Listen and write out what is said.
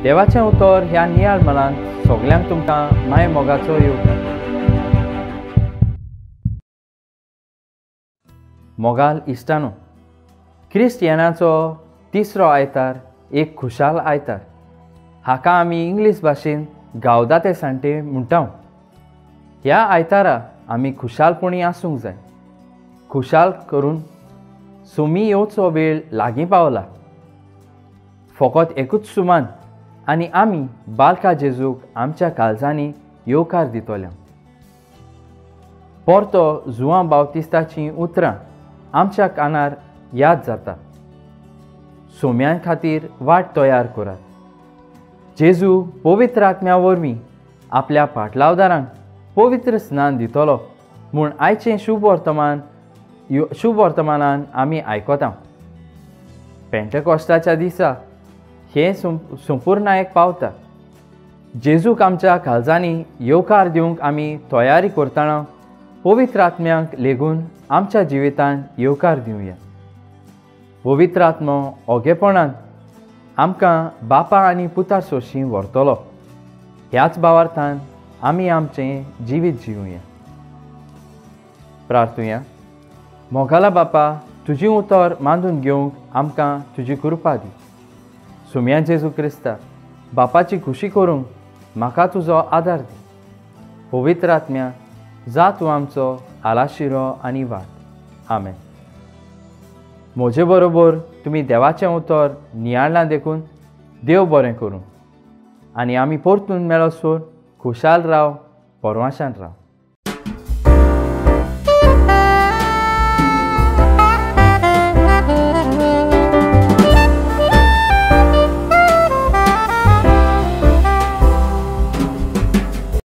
देवाचें उतर ह्या नियाळ मलान सगल्यांक तुमकां माय मोगाचो येवकार. मोगाल इश्टानो, क्रिस्त येण्याचो तिसरो आयतार एक खुशाल आयतार. हाका आमी इंग्लीश भाशेन गावदाते सांटे म्हणटाव. ह्या आयतारा आमी खुशालपणी आसूंक जाय. खुशाल करून सोमी येवचो वेळ लागीं पावला. फकत एकूच सुमान आनी आमी बालका जेजूक आमच्या काळजांनी येवकार दितोल्या. परतो जुआं बावतिस्ताचीं उतरां आमच्या कानार याद जाता. सोम्यां खातीर वाट तयार करात. जेजू पवित्र आत्म्या वरवीं आपल्या पाटलावदारांक पवित्र स्नान दितलो म्हूण आयचें शुभ वर्तमानान आमी आयकता. पेंटेकॉस्टाच्या दिसा हें संपूर्णायेक पावता. जेजूक आमच्या काळजांनी येवकार दिवंक आमी तयारी करतना पवित्र आत्म्याक लेगून आमच्या जिवितांत येवकार दिवया. पवित्र आत्मो ओगेपणान आमकां बापा आनी पुतार सोशी व्हरतलो. ह्याच भावार्थान आमी आमचें जिवीत जिवया. प्रार्थुया. मोगाला बापा, तुजी उतर मांडून घेवंक आमकां तुजी कृपा दी. सुम्या जेजू क्रिस्ता, बापाची खुशी करूंक म्हाका तुजो आदार दी. पवित्र आत्म्या, जा तूं आमचो आलाशिरो आनी वाट. आमेन. म्हजे बरोबर तुमी देवाचें उतर नियाळां देखून देव बरें करूं आनी आमी परतून मेळसर खुशाल राव, परवाशान राव.